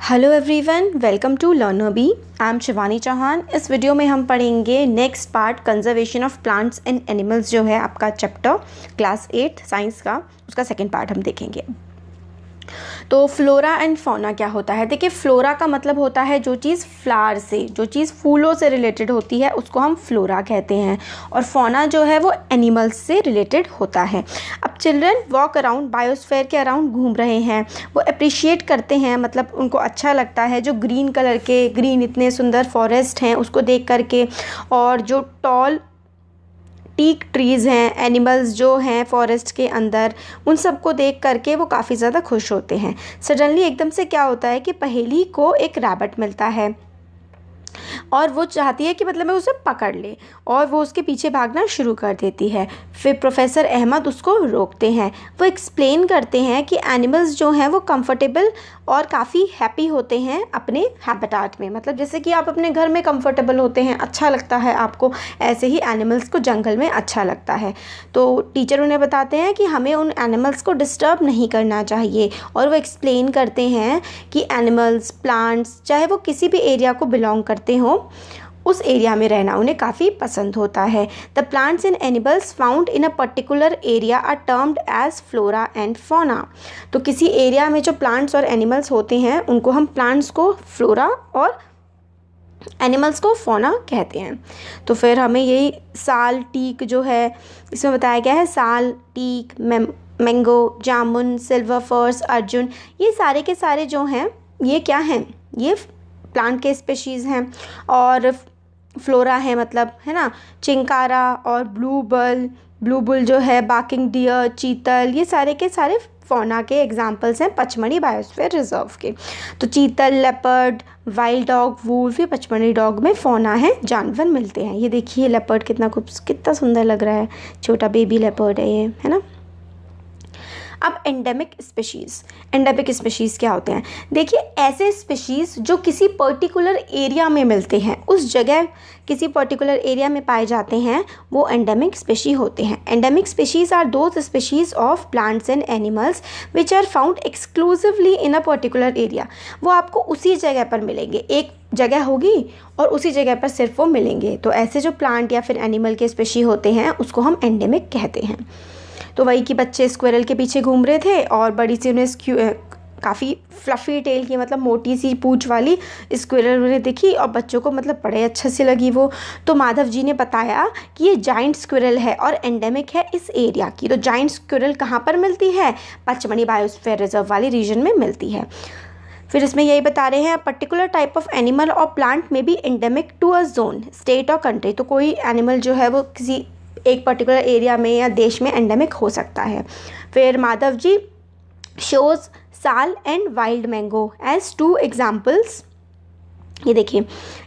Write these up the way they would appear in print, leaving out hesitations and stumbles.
Hello everyone, welcome to Learner Bee. I am Shivani Chauhan. इस वीडियो में हम पढ़ेंगे next part conservation of plants and animals, जो है आपका चैप्टर क्लास 8 साइंस का, उसका सेकेंड पार्ट हम देखेंगे। तो फ्लोरा एंड फौना क्या होता है? देखिए, फ्लोरा का मतलब होता है जो चीज़ फ्लावर से, जो चीज़ फूलों से रिलेटेड होती है उसको हम फ्लोरा कहते हैं, और फौना जो है वो एनिमल्स से रिलेटेड होता है। अब चिल्ड्रन वॉक अराउंड बायोस्फीयर के अराउंड घूम रहे हैं, वो अप्रिशिएट करते हैं, मतलब उनको अच्छा लगता है जो ग्रीन कलर के, ग्रीन इतने सुंदर फॉरेस्ट हैं उसको देख करके, और जो टॉल टीक ट्रीज़ हैं, एनिमल्स जो हैं फॉरेस्ट के अंदर, उन सब को देख करके वो काफ़ी ज़्यादा खुश होते हैं। सडनली एकदम से क्या होता है कि पहेली को एक रैबिट मिलता है और वो चाहती है कि मतलब मैं उसे पकड़ ले, और वो उसके पीछे भागना शुरू कर देती है। फिर प्रोफेसर अहमद उसको रोकते हैं। वो एक्सप्लेन करते हैं कि एनिमल्स जो हैं वो कंफर्टेबल और काफ़ी हैप्पी होते हैं अपने हैबिटेट में, मतलब जैसे कि आप अपने घर में कंफर्टेबल होते हैं, अच्छा लगता है आपको, ऐसे ही एनिमल्स को जंगल में अच्छा लगता है। तो टीचर उन्हें बताते हैं कि हमें उन एनिमल्स को डिस्टर्ब नहीं करना चाहिए, और वो एक्सप्लेन करते हैं कि एनिमल्स, प्लांट्स, चाहे वो किसी भी एरिया को बिलोंग करते हों, उस एरिया में रहना उन्हें काफ़ी पसंद होता है। The plants and animals found in a particular area are termed as flora and fauna. तो किसी एरिया में जो प्लांट्स और एनिमल्स होते हैं उनको हम प्लांट्स को फ्लोरा और एनिमल्स को फौना कहते हैं। तो फिर हमें यही साल, टीक जो है इसमें बताया गया है, साल, टीक, मैंगो, जामुन, सिल्वर फर्स, अर्जुन, ये सारे के सारे जो हैं ये क्या हैं? ये प्लांट के स्पेशीज़ हैं। और फ्लोरा है, मतलब है ना, चिंकारा और ब्लूबुल जो है, बाकिंग डियर, चीतल, ये सारे के सारे फौना के एग्जाम्पल्स हैं पचमढ़ी बायोस्फीयर रिजर्व के। तो चीतल, लेपर्ड, वाइल्ड डॉग, वुल्फ, ये पचमढ़ी डॉग में फौना है, जानवर मिलते हैं। ये देखिए लेपर्ड कितना सुंदर लग रहा है, छोटा बेबी लेपर्ड है ये, है ना। अब एंडेमिक स्पेशीज़ क्या होते हैं? देखिए, ऐसे स्पेशीज़ जो किसी पर्टिकुलर एरिया में मिलते हैं, उस जगह किसी पर्टिकुलर एरिया में पाए जाते हैं, वो एंडेमिक स्पेशी होते हैं। Endemic species are those species of plants and animals which are found exclusively in a particular area. वो आपको उसी जगह पर मिलेंगे, एक जगह होगी और उसी जगह पर सिर्फ वो मिलेंगे। तो ऐसे जो प्लांट या फिर एनिमल के स्पेशी होते हैं उसको हम एंडेमिक कहते हैं। तो वही कि बच्चे स्क्विरल के पीछे घूम रहे थे और बड़ी सी उन्हें काफ़ी फ्लफ़ी टेल की, मतलब मोटी सी पूंछ वाली स्क्विरल उन्हें दिखी, और बच्चों को मतलब बड़े अच्छे से लगी वो। तो माधव जी ने बताया कि ये जाइंट स्क्विरल है और एंडेमिक है इस एरिया की। तो जाइंट स्क्विरल कहाँ पर मिलती है? पचमढ़ी बायोस्फीयर रिजर्व वाली रीजन में मिलती है। फिर इसमें यही बता रहे हैं, पर्टिकुलर टाइप ऑफ एनिमल और प्लांट में be endemic to a zone, state और कंट्री। तो कोई एनिमल जो है वो किसी एक पर्टिकुलर एरिया में या देश में एंडेमिक हो सकता है। फिर Madhav ji shows sal and wild mango as two examples. ये देखिए,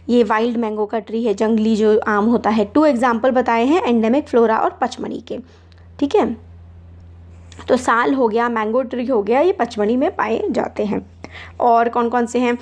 ये वाइल्ड मैंगो का ट्री है, जंगली जो आम होता है। 2 एग्जाम्पल बताए हैं एंडेमिक फ्लोरा और पचमढ़ी के, ठीक है। तो साल हो गया, मैंगो ट्री हो गया, ये पचमढ़ी में पाए जाते हैं। और कौन कौन से हैं?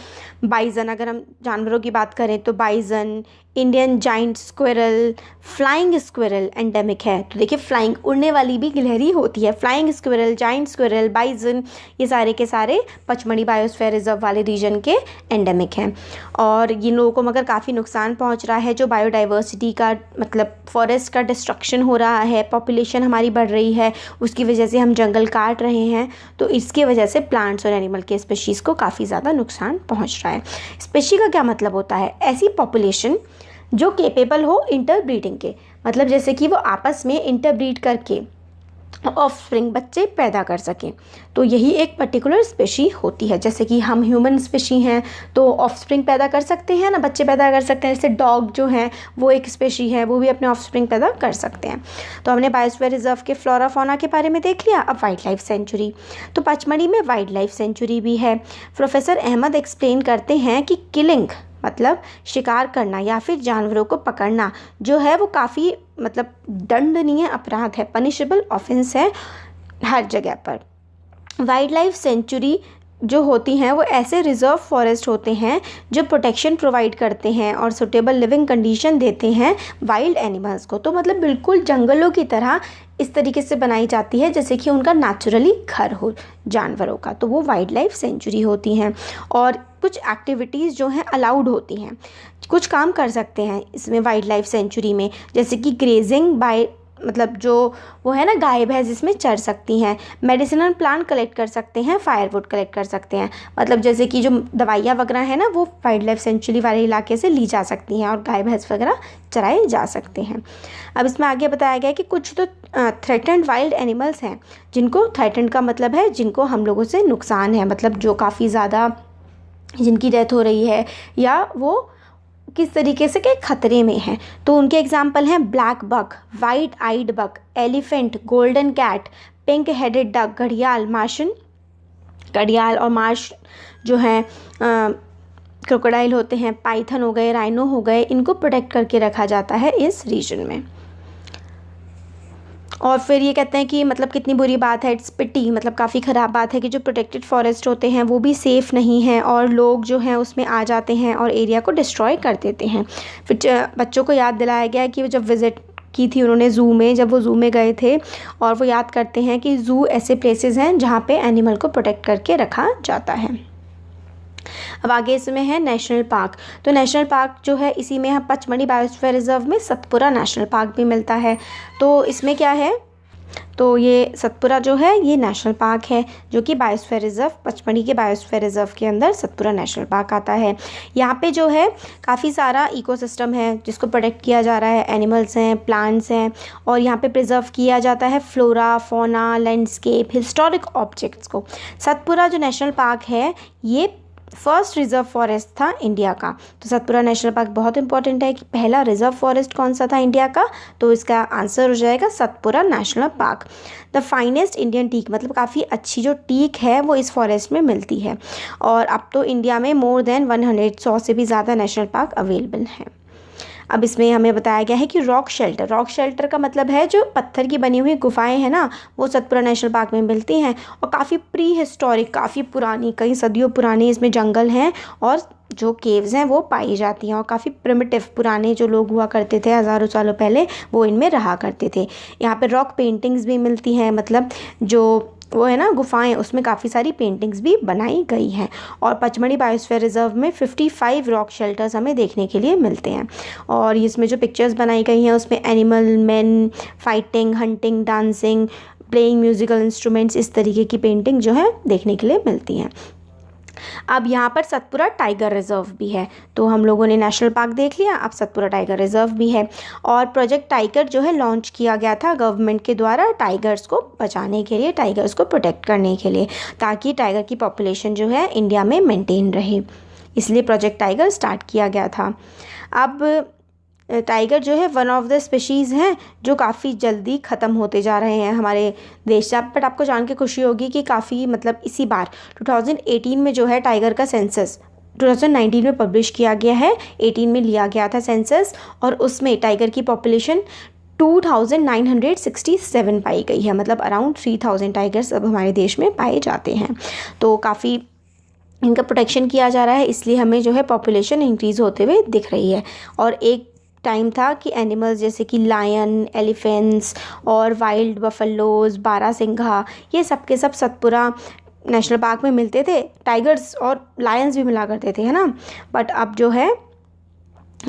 बाइजन, अगर हम जानवरों की बात करें तो bison, Indian giant squirrel, flying squirrel endemic है। तो देखिए, फ्लाइंग, उड़ने वाली भी गिलहरी होती है। फ्लाइंग स्क्विरल, जाइंट स्क्विरल, बाइजन, ये सारे के सारे पचमढ़ी बायोस्फीयर रिजर्व वाले रीजन के एंडेमिक हैं। और इन लोगों को मगर काफ़ी नुकसान पहुंच रहा है, जो बायोडाइवर्सिटी का, मतलब फॉरेस्ट का डिस्ट्रक्शन हो रहा है, पॉपुलेशन हमारी बढ़ रही है, उसकी वजह से हम जंगल काट रहे हैं। तो इसकी वजह से प्लांट्स और एनिमल के स्पेशीज़ को काफ़ी ज़्यादा नुकसान पहुँच रहा है। स्पेशी का क्या मतलब होता है? ऐसी पॉपुलेशन जो केपेबल हो इंटरब्रीडिंग के, मतलब जैसे कि वो आपस में इंटरब्रीड करके ऑफस्प्रिंग, बच्चे पैदा कर सकें। तो यही एक पर्टिकुलर स्पेशी होती है। जैसे कि हम ह्यूमन स्पेशी हैं तो ऑफस्प्रिंग पैदा कर सकते हैं ना, बच्चे पैदा कर सकते हैं। जैसे डॉग जो हैं वो एक स्पेशी है, वो भी अपने ऑफस्प्रिंग पैदा कर सकते हैं। तो हमने बायोस्फीयर रिजर्व के फ्लोरा फौना के बारे में देख लिया। अब वाइल्ड लाइफ सेंचुरी, तो पचमढ़ी में वाइल्ड लाइफ सेंचुरी भी है। प्रोफेसर अहमद एक्सप्लेन करते हैं कि किलिंग, मतलब शिकार करना या फिर जानवरों को पकड़ना, जो है वो काफ़ी, मतलब दंडनीय अपराध है, पनिशेबल ऑफेंस है हर जगह पर। वाइल्ड लाइफ सेंचुरी जो होती हैं वो ऐसे रिजर्व फॉरेस्ट होते हैं जो प्रोटेक्शन प्रोवाइड करते हैं और सुटेबल लिविंग कंडीशन देते हैं वाइल्ड एनिमल्स को। तो मतलब बिल्कुल जंगलों की तरह इस तरीके से बनाई जाती है जैसे कि उनका नेचुरली घर हो जानवरों का, तो वो वाइल्ड लाइफ सेंचुरी होती हैं। और कुछ एक्टिविटीज़ जो हैं अलाउड होती हैं, कुछ काम कर सकते हैं इसमें वाइल्ड लाइफ सेंचुरी में, जैसे कि ग्रेजिंग बाय मतलब जो वो है ना गाय भैंस जिसमें चर सकती हैं, मेडिसिनल प्लांट कलेक्ट कर सकते हैं, फायरवुड कलेक्ट कर सकते हैं, मतलब जैसे कि जो दवाइयाँ वगैरह हैं ना वो वाइल्ड लाइफ सेंचुरी वाले इलाके से ली जा सकती हैं और गाय भैंस वगैरह चराए जा सकते हैं। अब इसमें आगे बताया गया कि कुछ तो थ्रेटेंड वाइल्ड एनिमल्स हैं, जिनको थ्रेटेंड का मतलब है जिनको हम लोगों से नुकसान है, मतलब जो काफ़ी ज़्यादा जिनकी डेथ हो रही है या वो किस तरीके से के खतरे में हैं। तो उनके एग्जाम्पल हैं black buck, white eyed buck, elephant, golden cat, pink headed duck, घड़ियाल, मार्शन घड़ियाल और मार्श जो हैं क्रोकोडाइल होते हैं, पाइथन हो गए, राइनो हो गए, इनको प्रोटेक्ट करके रखा जाता है इस रीजन में। और फिर ये कहते हैं कि मतलब कितनी बुरी बात है, इट्स पिटी, मतलब काफ़ी ख़राब बात है कि जो प्रोटेक्टेड फॉरेस्ट होते हैं वो भी सेफ़ नहीं हैं और लोग जो हैं उसमें आ जाते हैं और एरिया को डिस्ट्रॉय कर देते हैं। फिर बच्चों को याद दिलाया गया कि वो जब विज़िट की थी उन्होंने ज़ू में, जब वो ज़ू में गए थे और वो याद करते हैं कि ज़ू ऐसे प्लेसेस हैं जहाँ पे एनिमल को प्रोटेक्ट करके रखा जाता है। अब आगे इसमें है नेशनल पार्क। तो नेशनल पार्क जो है इसी में हम पचमढ़ी बायोस्फीयर रिजर्व में सतपुरा नेशनल पार्क भी मिलता है। तो इसमें क्या है, तो ये सतपुरा जो है ये नेशनल पार्क है जो कि बायोस्फीयर रिजर्व, पचमढ़ी के बायोस्फीयर रिजर्व के अंदर सतपुरा नेशनल पार्क आता है। यहाँ पे जो है काफ़ी सारा इकोसिस्टम है जिसको प्रोटेक्ट किया जा रहा है, एनिमल्स हैं, प्लांट्स हैं और यहाँ पे प्रिजर्व किया जाता है flora, fauna, landscape, historic objects को। सतपुरा जो नेशनल पार्क है ये फर्स्ट रिजर्व फॉरेस्ट था इंडिया का। तो सतपुरा नेशनल पार्क बहुत इंपॉर्टेंट है कि पहला रिजर्व फॉरेस्ट कौन सा था इंडिया का, तो इसका आंसर हो जाएगा Satpura national park. The finest Indian teak, मतलब काफ़ी अच्छी जो टीक है वो इस फॉरेस्ट में मिलती है। और अब तो इंडिया में मोर देन 100 से भी ज़्यादा नेशनल पार्क अवेलेबल हैं। अब इसमें हमें बताया गया है कि रॉक शेल्टर का मतलब है जो पत्थर की बनी हुई गुफाएं हैं ना, वो सतपुरा नेशनल पार्क में मिलती हैं और काफ़ी प्री हिस्टोरिक, काफ़ी पुरानी, कई सदियों पुरानी इसमें जंगल हैं और जो केव्स हैं वो पाई जाती हैं और काफ़ी प्रिमिटिव पुराने जो लोग हुआ करते थे हज़ारों सालों पहले वो इनमें रहा करते थे। यहाँ पे रॉक पेंटिंग्स भी मिलती हैं, मतलब जो वो है ना गुफाएं, उसमें काफ़ी सारी पेंटिंग्स भी बनाई गई हैं। और पचमढ़ी बायोस्फीयर रिजर्व में 55 रॉक शेल्टर्स हमें देखने के लिए मिलते हैं और इसमें जो पिक्चर्स बनाई गई हैं उसमें animal, man fighting, hunting, dancing, playing musical instruments, इस तरीके की पेंटिंग जो है देखने के लिए मिलती हैं। अब यहाँ पर सतपुरा टाइगर रिजर्व भी है। तो हम लोगों ने नेशनल पार्क देख लिया, अब सतपुरा टाइगर रिजर्व भी है। और प्रोजेक्ट टाइगर जो है लॉन्च किया गया था गवर्नमेंट के द्वारा टाइगर्स को बचाने के लिए, टाइगर्स को प्रोटेक्ट करने के लिए, ताकि टाइगर की पॉपुलेशन जो है इंडिया में मेंटेन रहे, इसलिए प्रोजेक्ट टाइगर स्टार्ट किया गया था। अब टाइगर जो है वन ऑफ द स्पीशीज़ हैं जो काफ़ी जल्दी ख़त्म होते जा रहे हैं हमारे देश से। बट आपको जान के खुशी होगी कि काफ़ी मतलब इसी बार 2018 में जो है टाइगर का सेंसस 2019 में पब्लिश किया गया है, 18 में लिया गया था सेंसस और उसमें टाइगर की पॉपुलेशन 2967 पाई गई है, मतलब अराउंड 3000 टाइगर्स अब हमारे देश में पाए जाते हैं। तो काफ़ी इनका प्रोटेक्शन किया जा रहा है, इसलिए हमें जो है पॉपुलेशन इंक्रीज़ होते हुए दिख रही है। और एक टाइम था कि एनिमल्स जैसे कि लायन, एलिफेंट्स और वाइल्ड बफलोज, बारहसिंघा, ये सब के सब सतपुरा नेशनल पार्क में मिलते थे। टाइगर्स और लायंस भी मिला करते थे, है ना। बट अब जो है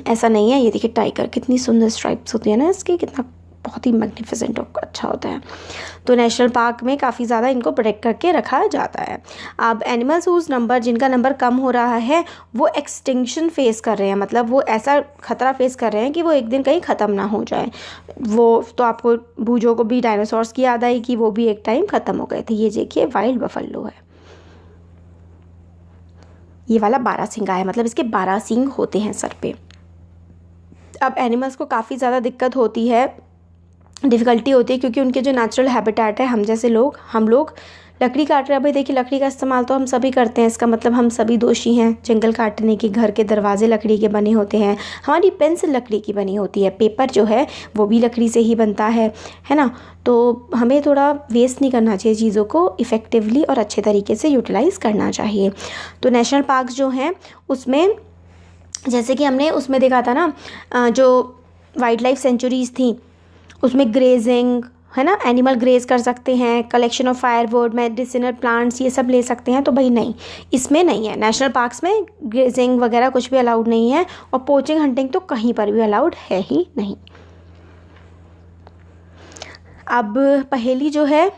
ऐसा नहीं है। ये देखिए टाइगर कितनी सुंदर स्ट्राइप्स होती है ना इसकी, कितना बहुत ही मैग्निफिसेंट और अच्छा होता है। तो नेशनल पार्क में काफ़ी ज़्यादा इनको प्रोटेक्ट करके रखा जाता है। अब एनिमल्स हुज नंबर, जिनका नंबर कम हो रहा है, वो एक्सटिंक्शन फेस कर रहे हैं, मतलब वो ऐसा खतरा फेस कर रहे हैं कि वो एक दिन कहीं ख़त्म ना हो जाए। वो तो आपको बूझों को भी डायनासोर्स की याद आई कि वो भी एक टाइम ख़त्म हो गए थे। ये देखिए वाइल्ड बफलो है, ये वाला बारहसिंगा है, मतलब इसके 12 सींग होते हैं सर पे। अब एनिमल्स को काफ़ी ज़्यादा दिक्कत होती है, डिफ़िकल्टी होती है, क्योंकि उनके जो नेचुरल हैबिटेट है, हम जैसे लोग, हम लोग लकड़ी काट रहे हैं। भाई देखिए लकड़ी का इस्तेमाल तो हम सभी करते हैं, इसका मतलब हम सभी दोषी हैं जंगल काटने के। घर के दरवाजे लकड़ी के बने होते हैं, हमारी पेंसिल लकड़ी की बनी होती है, पेपर जो है वो भी लकड़ी से ही बनता है ना। तो हमें थोड़ा वेस्ट नहीं करना चाहिए, चीज़ों को इफ़ेक्टिवली और अच्छे तरीके से यूटिलाइज़ करना चाहिए। तो नेशनल पार्क जो हैं उसमें जैसे कि हमने उसमें देखा था ना, जो वाइल्ड लाइफ सेंचुरीज़ थी उसमें ग्रेजिंग, है ना, एनिमल ग्रेज कर सकते हैं, collection of firewood, medicinal plants, ये सब ले सकते हैं। तो भाई नहीं, इसमें नहीं है। नेशनल पार्क्स में ग्रेजिंग वगैरह कुछ भी अलाउड नहीं है, और पोचिंग हंटिंग तो कहीं पर भी अलाउड है ही नहीं। अब पहेली जो है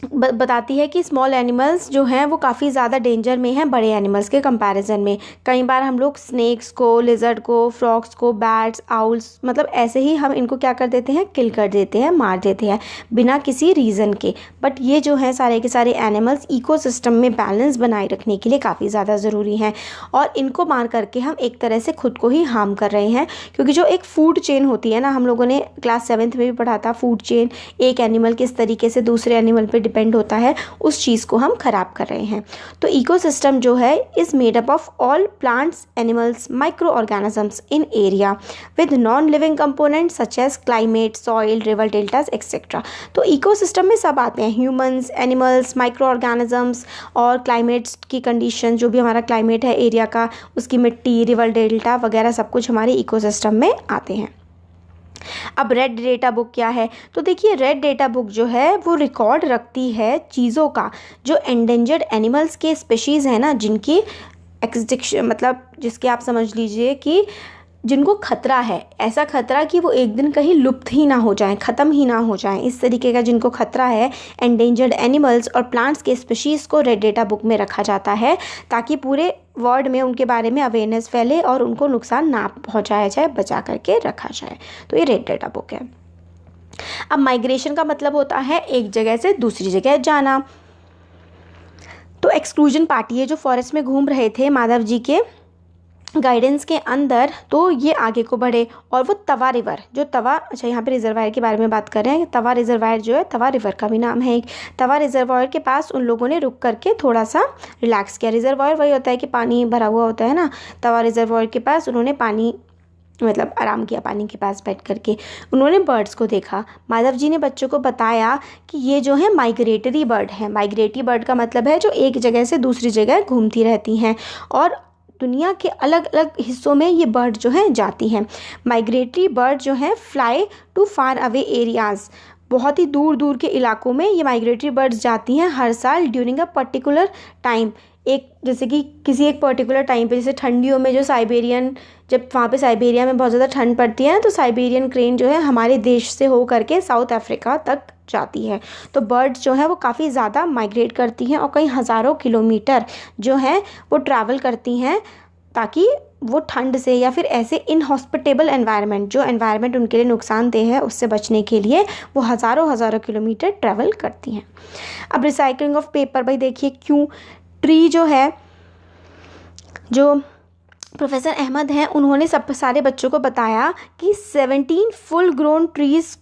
बताती है कि स्मॉल एनिमल्स जो हैं वो काफ़ी ज़्यादा डेंजर में हैं बड़े एनिमल्स के कंपैरिजन में। कई बार हम लोग स्नेक्स को, लिजर्ड को, फ्रॉक्स को, बैट्स, आउल्स, मतलब ऐसे ही हम इनको क्या कर देते हैं, किल कर देते हैं, मार देते हैं बिना किसी रीज़न के। बट ये जो है सारे के सारे एनिमल्स इकोसिस्टम में बैलेंस बनाए रखने के लिए काफ़ी ज़्यादा ज़रूरी हैं, और इनको मार करके हम एक तरह से खुद को ही हार्म कर रहे हैं। क्योंकि जो एक फूड चेन होती है ना, हम लोगों ने क्लास 7th में भी पढ़ा था, फूड चेन, एक एनिमल किस तरीके से दूसरे एनिमल पर डिपेंड होता है, उस चीज़ को हम खराब कर रहे हैं। तो इकोसिस्टम जो है is made up of all plants, animals, micro organisms in area with non living components such as climate, soil, river deltas etcetera. तो इकोसिस्टम में सब आते हैं, ह्यूमंस, एनिमल्स, माइक्रो ऑर्गेनिजम्स और क्लाइमेट्स की कंडीशन, जो भी हमारा क्लाइमेट है एरिया का, उसकी मिट्टी, रिवर डेल्टा वगैरह सब कुछ हमारे इकोसिस्टम में आते हैं। अब रेड डेटा बुक क्या है? तो देखिए, रेड डेटा बुक जो है वो रिकॉर्ड रखती है चीज़ों का, जो एंडेंजर्ड एनिमल्स के स्पीशीज़ हैं ना, जिनकी एक्सटिंक्शन, मतलब जिसके आप समझ लीजिए कि जिनको खतरा है, ऐसा खतरा कि वो एक दिन कहीं लुप्त ही ना हो जाएं, ख़त्म ही ना हो जाएं, इस तरीके का जिनको खतरा है, एंडेंजर्ड एनिमल्स और प्लांट्स के स्पीशीज़ को रेड डेटा बुक में रखा जाता है, ताकि पूरे वर्ल्ड में उनके बारे में अवेयरनेस फैले और उनको नुकसान ना पहुंचाया जाए, बचा करके रखा जाए। तो ये रेड डेटा बुक है। अब माइग्रेशन का मतलब होता है एक जगह से दूसरी जगह जाना। तो एक्सक्लूजन पार्टी है जो फॉरेस्ट में घूम रहे थे माधव जी के गाइडेंस के अंदर, तो ये आगे को बढ़े और वो तवा रिवर, जो तवा, अच्छा यहाँ पे रिजर्वायर के बारे में बात कर रहे हैं, तवा रिजर्वायर जो है, तवा रिवर का भी नाम है एक, तवा रिजर्वायर के पास उन लोगों ने रुक करके थोड़ा सा रिलैक्स किया। रिजर्वायर वही होता है कि पानी भरा हुआ होता है ना, तवा रिजर्वायर के पास उन्होंने पानी, मतलब आराम किया, पानी के पास बैठ करके उन्होंने बर्ड्स को देखा। माधव जी ने बच्चों को बताया कि ये जो है माइग्रेटरी बर्ड है। माइग्रेटरी बर्ड का मतलब है जो एक जगह से दूसरी जगह घूमती रहती हैं, और दुनिया के अलग अलग हिस्सों में ये बर्ड जो है जाती हैं। माइग्रेटरी बर्ड जो है fly to far away areas, बहुत ही दूर दूर के इलाकों में ये माइग्रेटरी बर्ड्स जाती हैं हर साल ड्यूरिंग अ पर्टिकुलर टाइम। एक जैसे कि किसी एक पर्टिकुलर टाइम पे, जैसे ठंडियों में जो साइबेरियन, जब वहाँ पे साइबेरिया में बहुत ज़्यादा ठंड पड़ती है ना, तो साइबेरियन क्रेन जो है हमारे देश से हो करके साउथ अफ्रीका तक जाती है। तो बर्ड्स जो है वो काफ़ी ज़्यादा माइग्रेट करती हैं और कई हज़ारों किलोमीटर जो है वो ट्रैवल करती हैं, ताकि वो ठंड से या फिर ऐसे इनहॉस्पिटेबल एनवायरनमेंट, जो एनवायरनमेंट उनके लिए नुकसानदेह है, उससे बचने के लिए वो हज़ारों किलोमीटर ट्रैवल करती हैं। अब रिसाइकलिंग ऑफ पेपर, भाई देखिए क्यों, ट्री जो है, जो प्रोफेसर अहमद हैं, उन्होंने सब सारे बच्चों को बताया कि 17 फुल ग्रोन ट्रीज़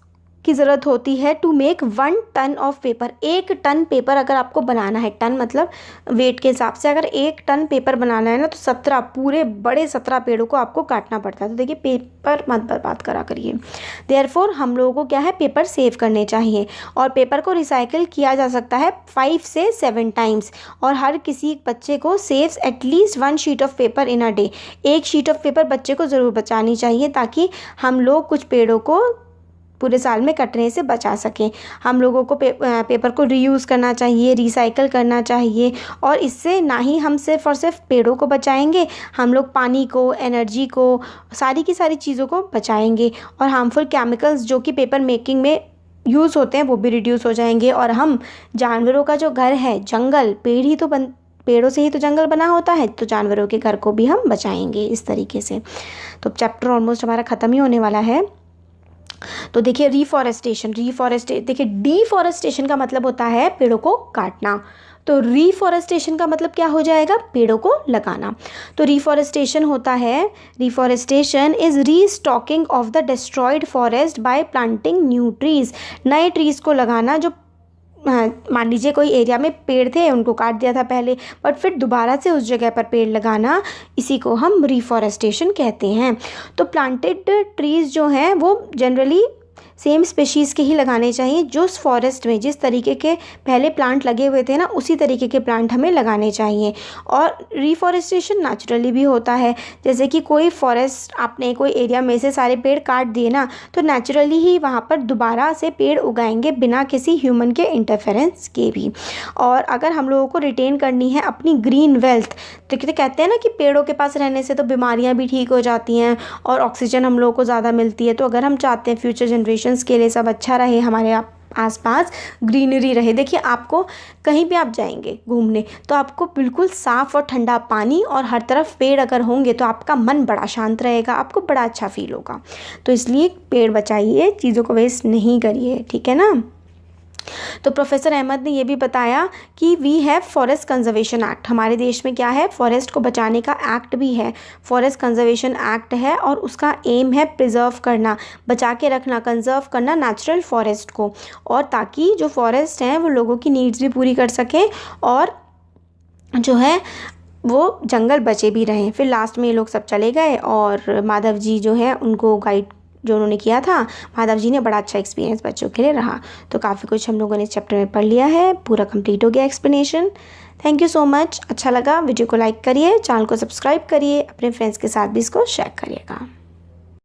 की ज़रूरत होती है to make 1 ton of paper. 1 ton paper अगर आपको बनाना है, टन मतलब वेट के हिसाब से, अगर 1 टन पेपर बनाना है ना, तो 17 पूरे बड़े 17 पेड़ों को आपको काटना पड़ता है। तो देखिए, पेपर मत बर्बाद करा करिए। देयरफॉर हम लोगों को क्या है, पेपर सेव करने चाहिए, और पेपर को रिसाइकिल किया जा सकता है 5 से 7 टाइम्स, और हर किसी बच्चे को saves at least 1 sheet of paper in a day. 1 sheet of paper बच्चे को ज़रूर बचानी चाहिए, ताकि हम लोग कुछ पेड़ों को पूरे साल में कटने से बचा सकें। हम लोगों को पेपर को रीयूज़ करना चाहिए, रिसाइकल करना चाहिए, और इससे ना ही हम सिर्फ़ और सिर्फ पेड़ों को बचाएंगे, हम लोग पानी को, एनर्जी को, सारी की सारी चीज़ों को बचाएंगे, और हार्मफुल केमिकल्स जो कि पेपर मेकिंग में यूज़ होते हैं वो भी रिड्यूस हो जाएंगे। और हम जानवरों का जो घर है, जंगल, पेड़ों से ही तो जंगल बना होता है, तो जानवरों के घर को भी हम बचाएंगे इस तरीके से। तो चैप्टर ऑलमोस्ट हमारा ख़त्म ही होने वाला है। तो देखिए, देखिए डिफॉरेस्टेशन का मतलब होता है पेड़ों को काटना, तो रिफॉरेस्टेशन का मतलब क्या हो जाएगा, पेड़ों को लगाना। तो रिफॉरेस्टेशन होता है, reforestation is restocking of the destroyed forest by planting new trees. नए ट्रीज को लगाना, जो मान लीजिए कोई एरिया में पेड़ थे, उनको काट दिया था पहले, बट फिर दोबारा से उस जगह पर पेड़ लगाना, इसी को हम रिफॉरेस्टेशन कहते हैं। तो प्लांटेड ट्रीज़ जो हैं वो जनरली सेम स्पेशीज़ के ही लगाने चाहिए। जो उस फॉरेस्ट में जिस तरीके के पहले प्लांट लगे हुए थे ना, उसी तरीके के प्लांट हमें लगाने चाहिए। और रिफॉरेस्टेशन नेचुरली भी होता है, जैसे कि कोई फॉरेस्ट आपने कोई एरिया में से सारे पेड़ काट दिए ना, तो नेचुरली ही वहाँ पर दोबारा से पेड़ उगाएंगे बिना किसी ह्यूमन के इंटरफेरेंस के भी। और अगर हम लोगों को रिटेन करनी है अपनी ग्रीन वेल्थ, तो कहते हैं ना कि पेड़ों के पास रहने से तो बीमारियां भी ठीक हो जाती हैं और ऑक्सीजन हम लोगों को ज़्यादा मिलती है। तो अगर हम चाहते हैं फ्यूचर जनरेशन्स के लिए सब अच्छा रहे, हमारे आसपास ग्रीनरी रहे। देखिए, आपको कहीं भी आप जाएंगे घूमने तो आपको बिल्कुल साफ़ और ठंडा पानी और हर तरफ पेड़ अगर होंगे तो आपका मन बड़ा शांत रहेगा, आपको बड़ा अच्छा फील होगा। तो इसलिए पेड़ बचाइए, चीज़ों को वेस्ट नहीं करिए, ठीक है ना। तो प्रोफेसर अहमद ने ये भी बताया कि we have forest conservation act. हमारे देश में क्या है, फॉरेस्ट को बचाने का एक्ट भी है, फॉरेस्ट कंजर्वेशन एक्ट है। और उसका एम है प्रिजर्व करना, बचा के रखना, कंजर्व करना नेचुरल फॉरेस्ट को, और ताकि जो फॉरेस्ट हैं वो लोगों की नीड्स भी पूरी कर सकें और जो है वो जंगल बचे भी रहें। फिर लास्ट में ये लोग सब चले गए और माधव जी जो है उनको गाइड जो उन्होंने किया था, माधव जी ने, बड़ा अच्छा एक्सपीरियंस बच्चों के लिए रहा। तो काफ़ी कुछ हम लोगों ने इस चैप्टर में पढ़ लिया है, पूरा कंप्लीट हो गया explanation. Thank you so much. अच्छा लगा वीडियो को लाइक करिए, चैनल को सब्सक्राइब करिए, अपने फ्रेंड्स के साथ भी इसको शेयर करिएगा।